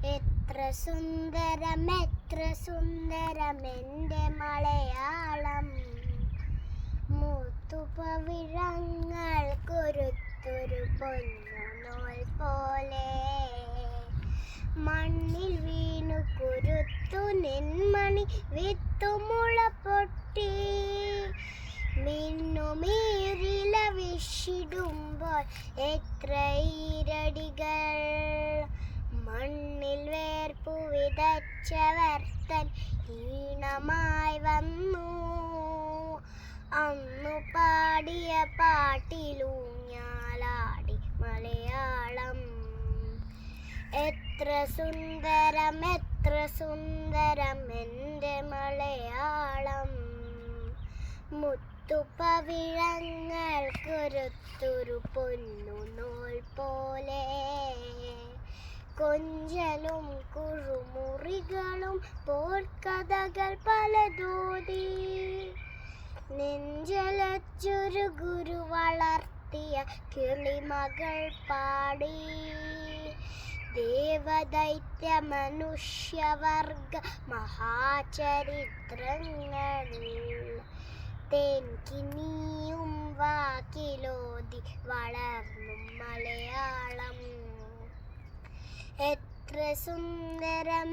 എത്ര സുന്ദരം എൻ്റെ മലയാളം. മുത്തുപവിഴങ്ങൾ കൊരുത്തൊരു പൊന്നുനൂൽ പോലെ മണ്ണിൽ വീണു കുരുത്തു നിന്മണി വിത്തുമുള പൊട്ടി മിന്നുമീരില വിഷിടുമ്പോൾ എത്ര ഈരടികൾ മണ്ണിൽ വേർപ്പു വിതച്ചവർ തൻ ഈണമായി വന്നു. അന്നു പാടിയ പാട്ടിലൂഞ്ഞാലാടി മലയാളം. എത്ര സുന്ദരം എൻ്റെ മലയാളം. മുത്തുപവിഴങ്ങൾ കൊരുത്തൊരു പൊന്നുനൂൽ പോലെ കൊഞ്ചലും കുറുമുറികളും പോർക്കഥകൾ പലതോതി നെഞ്ചലച്ചൊരു ഗുരു വളർത്തിയ കിളിമകൾ പാടി ദേവദൈത്യ മനുഷ്യവർഗ മഹാചരിത്രങ്ങൾ തേൻകിനിയും വാക്കിലോതി വളർന്നു മലയാളം. എത്ര സുന്ദരം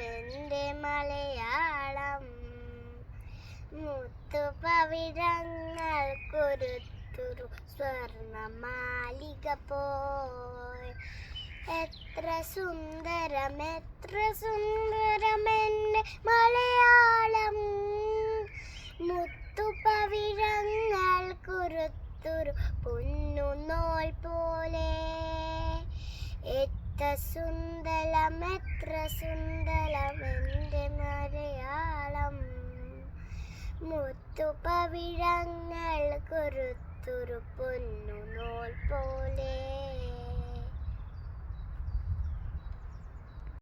എൻ്റെ മലയാളം. മുത്തുപവിഴങ്ങൾ കൊരുത്തൊരു സ്വർണമാലിക പോൽ. എത്ര സുന്ദരം എൻ്റെ മലയാളം. മുത്തുപവിഴങ്ങൾ കൊരുത്തൊരു പൊന്നുനൂൽ പോലെ. എത്ര സുന്ദരം എൻ്റെ മലയാളം. മുത്തുപവിഴങ്ങൾ കൊരുത്തൊരു പൊന്നുനൂൽ പോലെ.